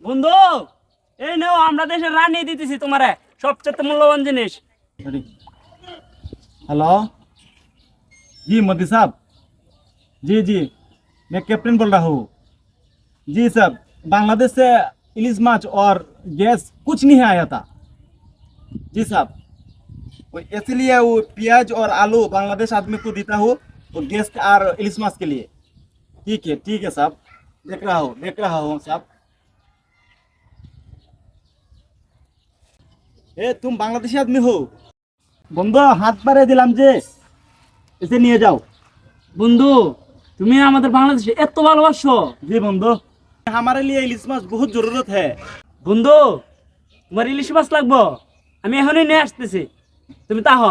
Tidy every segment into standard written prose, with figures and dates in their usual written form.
বন্ধু, এই নাও আমরা দেশের রানী দিতেছি তোমারে সবচেয়ে মূল্যবান জিনিস। हेलो जी मोदी साहब। जी जी मैं कैप्टन बोल रहा हूँ। जी सर, बांग्लादेश से इलिश माछ और गैस कुछ नहीं आया था। जी साहब, वो इसलिए वो प्याज और आलू बांग्लादेश आदमी को देता हूँ, वो गैस और इलिश माछ के लिए। ठीक है साहब, देख रहा हूँ साहब। ए तुम बांग्लादेशी आदमी हो? বন্ধু হাত বাড়িয়ে দিলাম যে এসে নিয়ে যাও। বন্ধু, তুমি আমাদের বাংলাদেশে এত ভালোবাসো। जी बंधु, हमारे लिए इलिश माछ बहुत जरूरत है। বন্ধু, তোমার ইলিশ মাছ লাগবো, আমি এখনই নিয়ে আসতেছি, তুমি তাহ।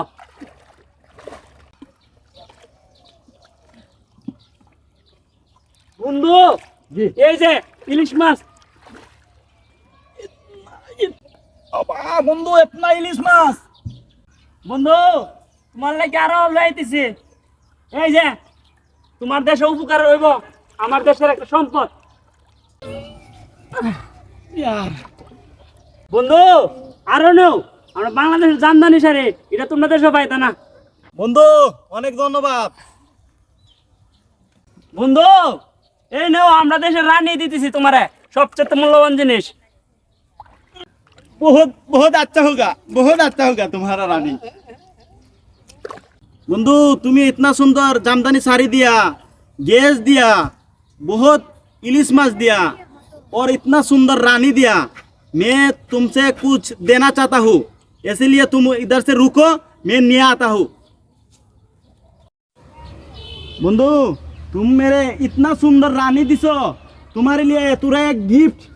বন্ধু, जी এই যে ইলিশ মাছ। बंधु इतना इलिश माछ। বন্ধু, তোমার লাগে আরো লাইতেছি। এই যে তোমার দেশে উপকার হইব, আমার দেশের একটা সম্পদ। বন্ধু, আরো নেও, আমরা বাংলাদেশের জামদানি শাড়ি, এটা তোমরা দেশে পাইতা না। বন্ধু অনেক ধন্যবাদ। বন্ধু, এই নেও আমরা দেশের রানী দিতেছি তোমারে সবচেয়ে মূল্যবান জিনিস। बहुत बहुत अच्छा होगा तुम्हारा रानी। बंधु तुम्हें इतना सुंदर जामदानी साड़ी दिया, गैस दिया, बहुत इलिश माछ दिया और इतना सुंदर रानी दिया। मैं तुमसे कुछ देना चाहता हूँ, इसलिए तुम इधर से रुको, मैं नहीं आता हूँ। बंधु तुम मेरे इतना सुंदर रानी दिसो, तुम्हारे लिए तुरा एक गिफ्ट।